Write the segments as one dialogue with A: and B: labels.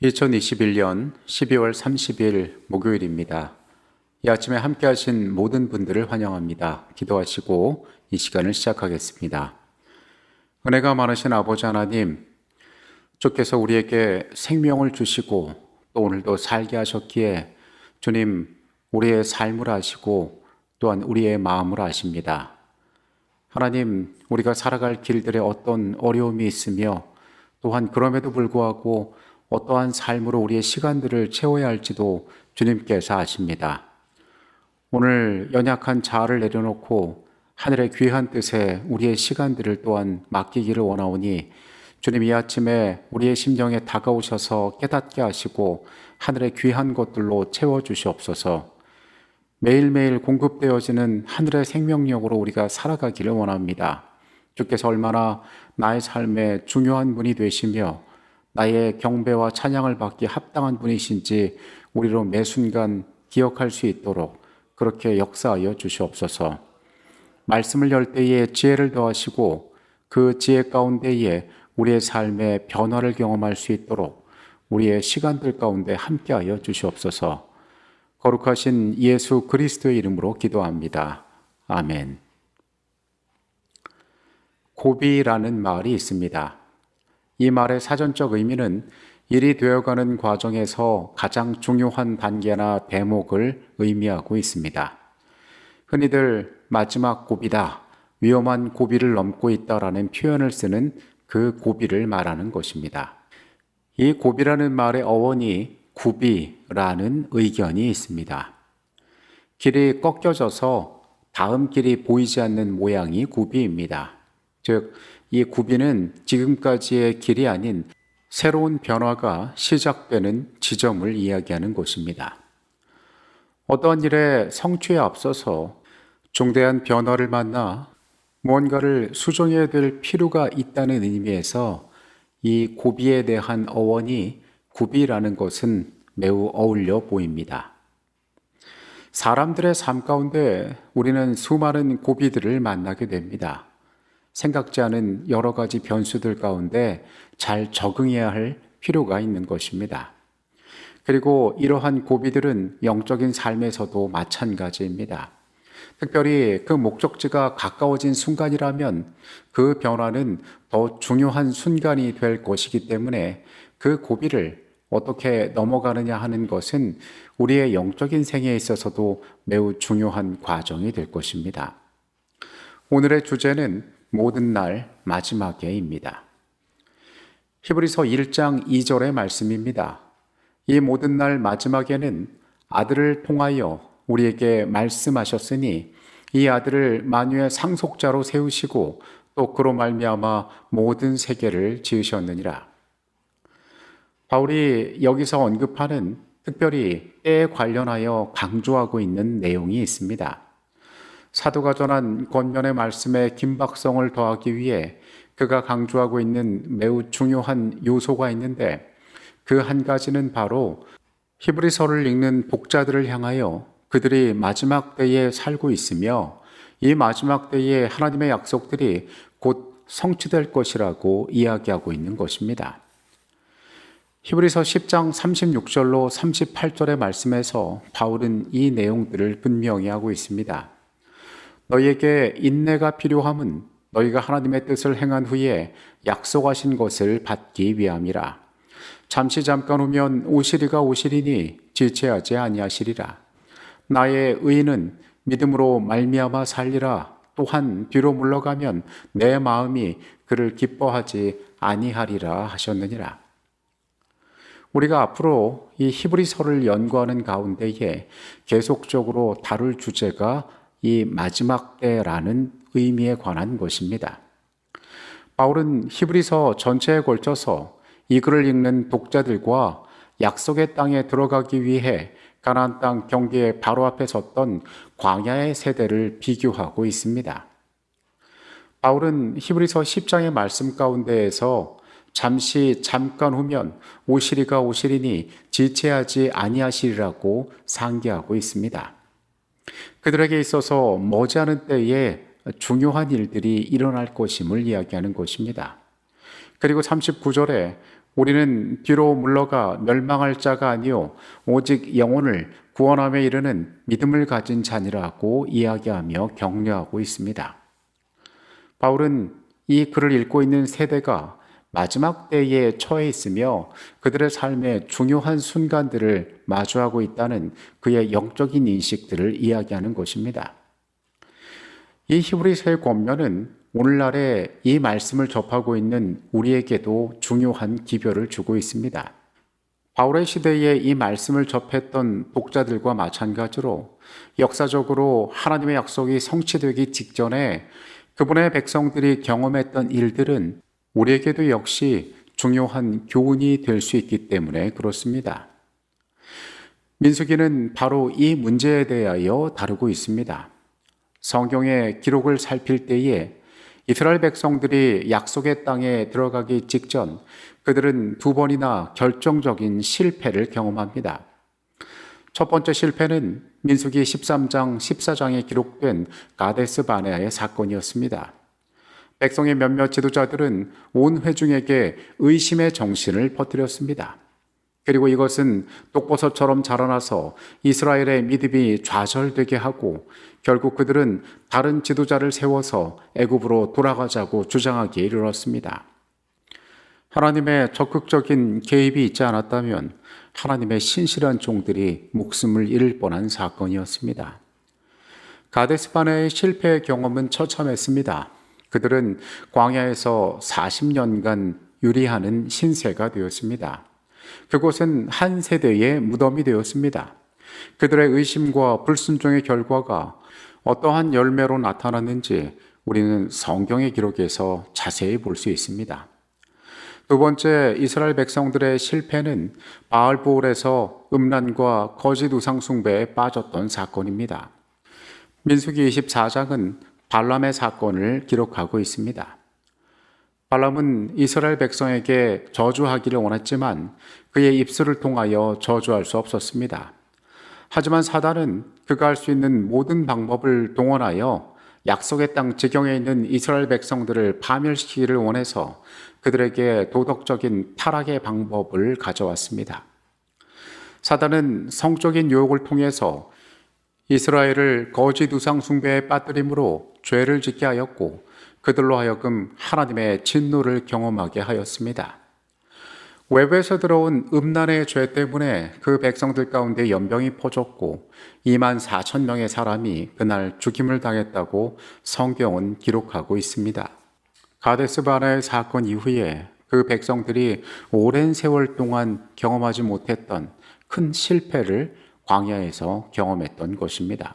A: 2021년 12월 30일 목요일입니다. 이 아침에 함께 하신 모든 분들을 환영합니다. 기도하시고 이 시간을 시작하겠습니다. 은혜가 많으신 아버지 하나님, 주께서 우리에게 생명을 주시고 또 오늘도 살게 하셨기에 주님, 우리의 삶을 아시고 또한 우리의 마음을 아십니다. 하나님, 우리가 살아갈 길들에 어떤 어려움이 있으며 또한 그럼에도 불구하고 어떠한 삶으로 우리의 시간들을 채워야 할지도 주님께서 아십니다. 오늘 연약한 자아를 내려놓고 하늘의 귀한 뜻에 우리의 시간들을 또한 맡기기를 원하오니 주님 이 아침에 우리의 심령에 다가오셔서 깨닫게 하시고 하늘의 귀한 것들로 채워주시옵소서. 매일매일 공급되어지는 하늘의 생명력으로 우리가 살아가기를 원합니다. 주께서 얼마나 나의 삶에 중요한 분이 되시며 나의 경배와 찬양을 받기 합당한 분이신지 우리로 매 순간 기억할 수 있도록 그렇게 역사하여 주시옵소서. 말씀을 열 때에 지혜를 더하시고 그 지혜 가운데에 우리의 삶의 변화를 경험할 수 있도록 우리의 시간들 가운데 함께하여 주시옵소서. 거룩하신 예수 그리스도의 이름으로 기도합니다. 아멘. 고비라는 말이 있습니다. 이 말의 사전적 의미는 일이 되어가는 과정에서 가장 중요한 단계나 대목을 의미하고 있습니다. 흔히들 마지막 고비다, 위험한 고비를 넘고 있다라는 표현을 쓰는 그 고비를 말하는 것입니다. 이 고비라는 말의 어원이 구비라는 의견이 있습니다. 길이 꺾여져서 다음 길이 보이지 않는 모양이 구비입니다. 즉, 이 구비는 지금까지의 길이 아닌 새로운 변화가 시작되는 지점을 이야기하는 것입니다. 어떠한 일의 성취에 앞서서 중대한 변화를 만나 무언가를 수정해야 될 필요가 있다는 의미에서 이 고비에 대한 어원이 구비라는 것은 매우 어울려 보입니다. 사람들의 삶 가운데 우리는 수많은 고비들을 만나게 됩니다. 생각지 않은 여러 가지 변수들 가운데 잘 적응해야 할 필요가 있는 것입니다. 그리고 이러한 고비들은 영적인 삶에서도 마찬가지입니다. 특별히 그 목적지가 가까워진 순간이라면 그 변화는 더 중요한 순간이 될 것이기 때문에 그 고비를 어떻게 넘어가느냐 하는 것은 우리의 영적인 생애에 있어서도 매우 중요한 과정이 될 것입니다. 오늘의 주제는 모든 날 마지막에입니다. 히브리서 1장 2절의 말씀입니다. 이 모든 날 마지막에는 아들을 통하여 우리에게 말씀하셨으니 이 아들을 만유의 상속자로 세우시고 또 그로 말미암아 모든 세계를 지으셨느니라. 바울이 여기서 언급하는 특별히 때에 관련하여 강조하고 있는 내용이 있습니다. 사도가 전한 권면의 말씀에 긴박성을 더하기 위해 그가 강조하고 있는 매우 중요한 요소가 있는데 그 한 가지는 바로 히브리서를 읽는 독자들을 향하여 그들이 마지막 때에 살고 있으며 이 마지막 때에 하나님의 약속들이 곧 성취될 것이라고 이야기하고 있는 것입니다. 히브리서 10장 36절로 38절의 말씀에서 바울은 이 내용들을 분명히 하고 있습니다. 너희에게 인내가 필요함은 너희가 하나님의 뜻을 행한 후에 약속하신 것을 받기 위함이라. 잠깐 후면 오시리가 오시리니 지체하지 아니하시리라. 나의 의인은 믿음으로 말미암아 살리라. 또한 뒤로 물러가면 내 마음이 그를 기뻐하지 아니하리라 하셨느니라. 우리가 앞으로 이 히브리서를 연구하는 가운데에 계속적으로 다룰 주제가 이 마지막 때라는 의미에 관한 것입니다. 바울은 히브리서 전체에 걸쳐서 이 글을 읽는 독자들과 약속의 땅에 들어가기 위해 가나안 땅 경계의 바로 앞에 섰던 광야의 세대를 비교하고 있습니다. 바울은 히브리서 10장의 말씀 가운데에서 잠깐 후면 오시리가 오시리니 지체하지 아니하시리라고 상기하고 있습니다. 그들에게 있어서 머지않은 때에 중요한 일들이 일어날 것임을 이야기하는 것입니다. 그리고 39절에 우리는 뒤로 물러가 멸망할 자가 아니요 오직 영혼을 구원함에 이르는 믿음을 가진 자니라고 이야기하며 격려하고 있습니다. 바울은 이 글을 읽고 있는 세대가 마지막 때에 처해 있으며 그들의 삶의 중요한 순간들을 마주하고 있다는 그의 영적인 인식들을 이야기하는 것입니다. 이 히브리서의 권면은 오늘날에 이 말씀을 접하고 있는 우리에게도 중요한 기별을 주고 있습니다. 바울의 시대에 이 말씀을 접했던 독자들과 마찬가지로 역사적으로 하나님의 약속이 성취되기 직전에 그분의 백성들이 경험했던 일들은 우리에게도 역시 중요한 교훈이 될 수 있기 때문에 그렇습니다. 민수기는 바로 이 문제에 대하여 다루고 있습니다. 성경의 기록을 살필 때에 이스라엘 백성들이 약속의 땅에 들어가기 직전 그들은 두 번이나 결정적인 실패를 경험합니다. 첫 번째 실패는 민수기 13장 14장에 기록된 가데스 바네아의 사건이었습니다. 백성의 몇몇 지도자들은 온 회중에게 의심의 정신을 퍼뜨렸습니다. 그리고 이것은 독버섯처럼 자라나서 이스라엘의 믿음이 좌절되게 하고 결국 그들은 다른 지도자를 세워서 애굽으로 돌아가자고 주장하기에 이르렀습니다. 하나님의 적극적인 개입이 있지 않았다면 하나님의 신실한 종들이 목숨을 잃을 뻔한 사건이었습니다. 가데스바네의 실패의 경험은 처참했습니다. 그들은 광야에서 40년간 유리하는 신세가 되었습니다. 그곳은 한 세대의 무덤이 되었습니다. 그들의 의심과 불순종의 결과가 어떠한 열매로 나타났는지 우리는 성경의 기록에서 자세히 볼 수 있습니다. 두 번째, 이스라엘 백성들의 실패는 바알보올에서 음란과 거짓 우상 숭배에 빠졌던 사건입니다. 민수기 24장은 발람의 사건을 기록하고 있습니다. 발람은 이스라엘 백성에게 저주하기를 원했지만 그의 입술을 통하여 저주할 수 없었습니다. 하지만 사단은 그가 할 수 있는 모든 방법을 동원하여 약속의 땅 지경에 있는 이스라엘 백성들을 파멸시키기를 원해서 그들에게 도덕적인 타락의 방법을 가져왔습니다. 사단은 성적인 유혹을 통해서 이스라엘을 거짓 우상 숭배에 빠뜨림으로 죄를 짓게 하였고 그들로 하여금 하나님의 진노를 경험하게 하였습니다. 외부에서 들어온 음란의 죄 때문에 그 백성들 가운데 연병이 퍼졌고 2만 4천 명의 사람이 그날 죽임을 당했다고 성경은 기록하고 있습니다. 가데스 바네아의 사건 이후에 그 백성들이 오랜 세월 동안 경험하지 못했던 큰 실패를 광야에서 경험했던 것입니다.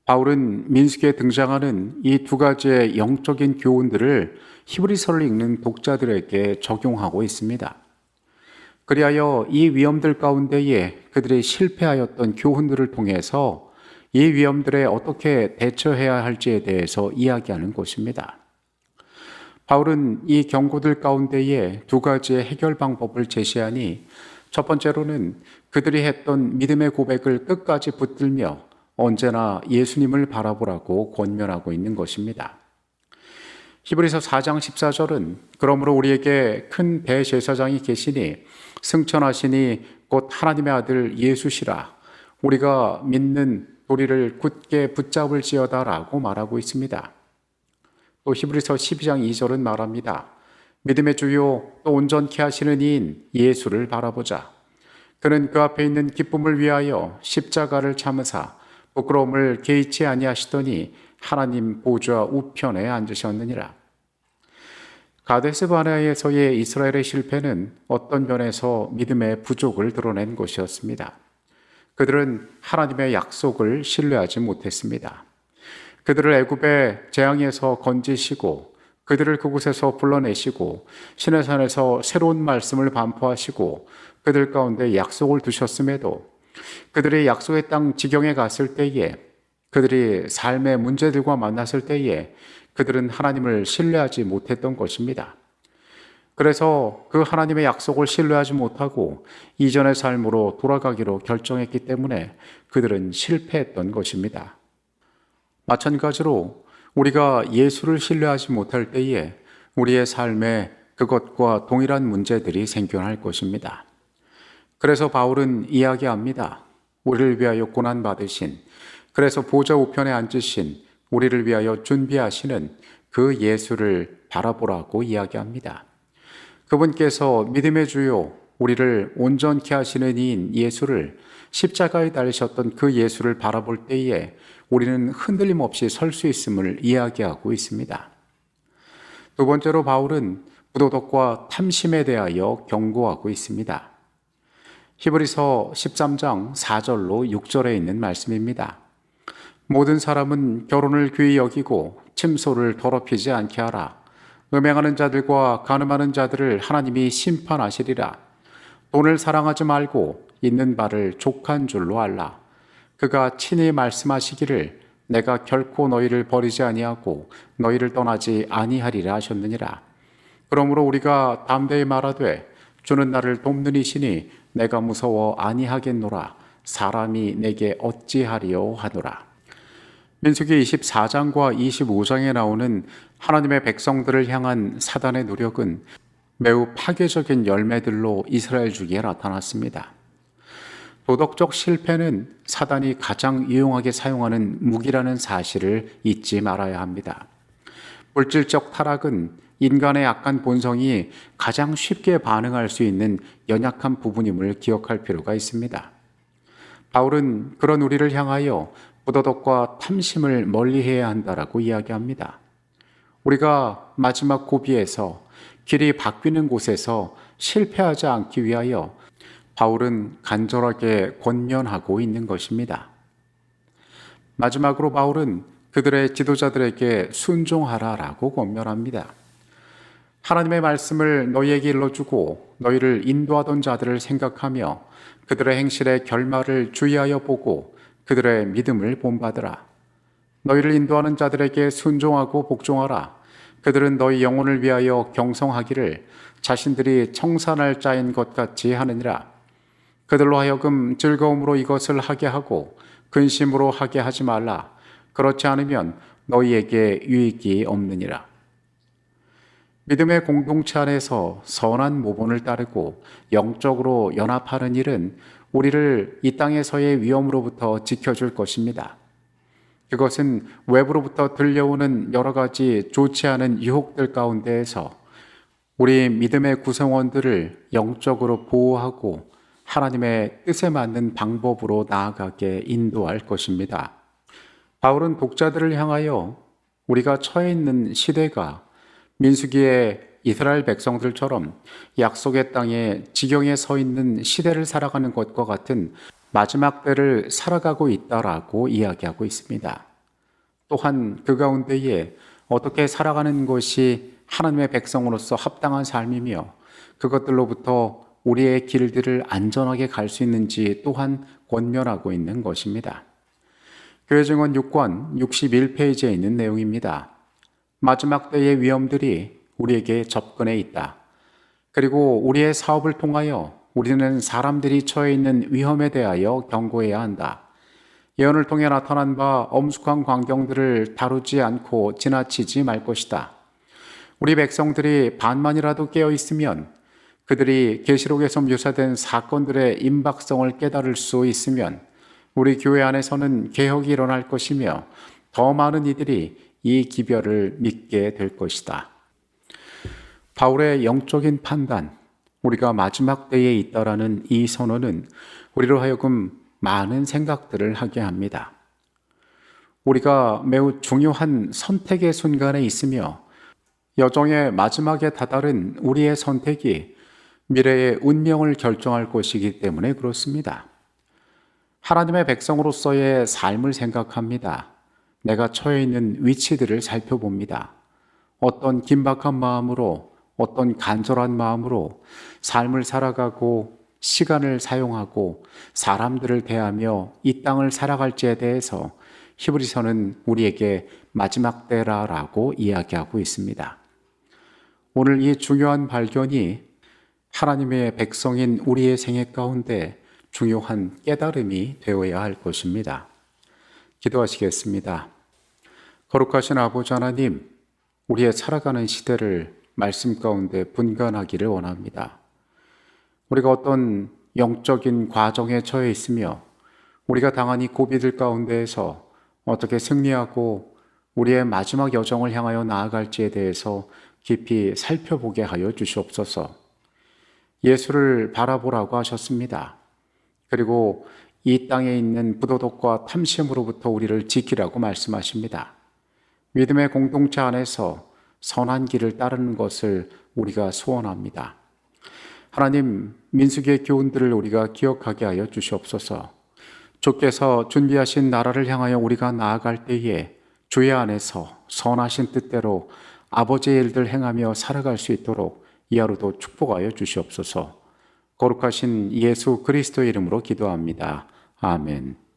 A: 바울은 민수기에 등장하는 이 두 가지의 영적인 교훈들을 히브리서를 읽는 독자들에게 적용하고 있습니다. 그리하여 이 위험들 가운데에 그들이 실패하였던 교훈들을 통해서 이 위험들에 어떻게 대처해야 할지에 대해서 이야기하는 것입니다. 바울은 이 경고들 가운데에 두 가지의 해결 방법을 제시하니 첫 번째로는 그들이 했던 믿음의 고백을 끝까지 붙들며 언제나 예수님을 바라보라고 권면하고 있는 것입니다. 히브리서 4장 14절은 그러므로 우리에게 큰 대제사장이 계시니 승천하시니 곧 하나님의 아들 예수시라 우리가 믿는 도리를 굳게 붙잡을지어다 라고 말하고 있습니다. 또 히브리서 12장 2절은 말합니다. 믿음의 주요 또 온전케 하시는 이인 예수를 바라보자. 그는 그 앞에 있는 기쁨을 위하여 십자가를 참으사 부끄러움을 개의치 아니하시더니 하나님 보좌 우편에 앉으셨느니라. 가데스 바네아에서의 이스라엘의 실패는 어떤 면에서 믿음의 부족을 드러낸 것이었습니다. 그들은 하나님의 약속을 신뢰하지 못했습니다. 그들을 애굽의 재앙에서 건지시고 그들을 그곳에서 불러내시고 시내산에서 새로운 말씀을 반포하시고 그들 가운데 약속을 두셨음에도 그들이 약속의 땅 지경에 갔을 때에 그들이 삶의 문제들과 만났을 때에 그들은 하나님을 신뢰하지 못했던 것입니다. 그래서 그 하나님의 약속을 신뢰하지 못하고 이전의 삶으로 돌아가기로 결정했기 때문에 그들은 실패했던 것입니다. 마찬가지로 우리가 예수를 신뢰하지 못할 때에 우리의 삶에 그것과 동일한 문제들이 생겨날 것입니다. 그래서 바울은 이야기합니다. 우리를 위하여 고난받으신, 그래서 보좌 우편에 앉으신, 우리를 위하여 준비하시는 그 예수를 바라보라고 이야기합니다. 그분께서 믿음의 주요, 우리를 온전케 하시는 이인 예수를, 십자가에 달리셨던 그 예수를 바라볼 때에 우리는 흔들림 없이 설 수 있음을 이야기하고 있습니다. 두 번째로 바울은 부도덕과 탐심에 대하여 경고하고 있습니다. 히브리서 13장 4절로 6절에 있는 말씀입니다. 모든 사람은 결혼을 귀히 여기고 침소를 더럽히지 않게 하라. 음행하는 자들과 간음하는 자들을 하나님이 심판하시리라. 돈을 사랑하지 말고 있는 바를 족한 줄로 알라. 그가 친히 말씀하시기를 내가 결코 너희를 버리지 아니하고 너희를 떠나지 아니하리라 하셨느니라. 그러므로 우리가 담대히 말하되 주는 나를 돕는 이시니 내가 무서워 아니하겠노라. 사람이 내게 어찌하리요 하노라. 민수기 24장과 25장에 나오는 하나님의 백성들을 향한 사단의 노력은 매우 파괴적인 열매들로 이스라엘 주기에 나타났습니다. 도덕적 실패는 사단이 가장 유용하게 사용하는 무기라는 사실을 잊지 말아야 합니다. 물질적 타락은 인간의 약한 본성이 가장 쉽게 반응할 수 있는 연약한 부분임을 기억할 필요가 있습니다. 바울은 그런 우리를 향하여 부도덕과 탐심을 멀리해야 한다라고 이야기합니다. 우리가 마지막 고비에서 길이 바뀌는 곳에서 실패하지 않기 위하여 바울은 간절하게 권면하고 있는 것입니다. 마지막으로 바울은 그들의 지도자들에게 순종하라라고 권면합니다. 하나님의 말씀을 너희에게 일러주고 너희를 인도하던 자들을 생각하며 그들의 행실의 결말을 주의하여 보고 그들의 믿음을 본받으라. 너희를 인도하는 자들에게 순종하고 복종하라. 그들은 너희 영혼을 위하여 경성하기를 자신들이 청산할 자인 것 같이 하느니라. 그들로 하여금 즐거움으로 이것을 하게 하고 근심으로 하게 하지 말라. 그렇지 않으면 너희에게 유익이 없느니라. 믿음의 공동체 안에서 선한 모본을 따르고 영적으로 연합하는 일은 우리를 이 땅에서의 위험으로부터 지켜줄 것입니다. 그것은 외부로부터 들려오는 여러 가지 좋지 않은 유혹들 가운데에서 우리 믿음의 구성원들을 영적으로 보호하고 하나님의 뜻에 맞는 방법으로 나아가게 인도할 것입니다. 바울은 독자들을 향하여 우리가 처해 있는 시대가 민수기의 이스라엘 백성들처럼 약속의 땅에 지경에 서 있는 시대를 살아가는 것과 같은 마지막 때를 살아가고 있다라고 이야기하고 있습니다. 또한 그 가운데에 어떻게 살아가는 것이 하나님의 백성으로서 합당한 삶이며 그것들로부터 우리의 길들을 안전하게 갈 수 있는지 또한 권면하고 있는 것입니다. 교회 증언 6권 61페이지에 있는 내용입니다. 마지막 때의 위험들이 우리에게 접근해 있다. 그리고 우리의 사업을 통하여 우리는 사람들이 처해 있는 위험에 대하여 경고해야 한다. 예언을 통해 나타난 바 엄숙한 광경들을 다루지 않고 지나치지 말 것이다. 우리 백성들이 반만이라도 깨어 있으면 그들이 계시록에서 묘사된 사건들의 임박성을 깨달을 수 있으면 우리 교회 안에서는 개혁이 일어날 것이며 더 많은 이들이 이 기별을 믿게 될 것이다. 바울의 영적인 판단, 우리가 마지막 때에 있다라는 이 선언은 우리로 하여금 많은 생각들을 하게 합니다. 우리가 매우 중요한 선택의 순간에 있으며 여정의 마지막에 다다른 우리의 선택이 미래의 운명을 결정할 것이기 때문에 그렇습니다. 하나님의 백성으로서의 삶을 생각합니다. 내가 처해 있는 위치들을 살펴봅니다. 어떤 긴박한 마음으로, 어떤 간절한 마음으로 삶을 살아가고 시간을 사용하고 사람들을 대하며 이 땅을 살아갈지에 대해서 히브리서는 우리에게 마지막 때라라고 이야기하고 있습니다. 오늘 이 중요한 발견이 하나님의 백성인 우리의 생애 가운데 중요한 깨달음이 되어야 할 것입니다. 기도하시겠습니다. 거룩하신 아버지 하나님, 우리의 살아가는 시대를 말씀 가운데 분간하기를 원합니다. 우리가 어떤 영적인 과정에 처해 있으며 우리가 당한 이 고비들 가운데에서 어떻게 승리하고 우리의 마지막 여정을 향하여 나아갈지에 대해서 깊이 살펴보게 하여 주시옵소서. 예수를 바라보라고 하셨습니다. 그리고 이 땅에 있는 부도덕과 탐심으로부터 우리를 지키라고 말씀하십니다. 믿음의 공동체 안에서 선한 길을 따르는 것을 우리가 소원합니다. 하나님, 민수기의 교훈들을 우리가 기억하게 하여 주시옵소서. 주께서 준비하신 나라를 향하여 우리가 나아갈 때에 주의 안에서 선하신 뜻대로 아버지의 일들 행하며 살아갈 수 있도록 이 하루도 축복하여 주시옵소서. 거룩하신 예수 그리스도의 이름으로 기도합니다. 아멘.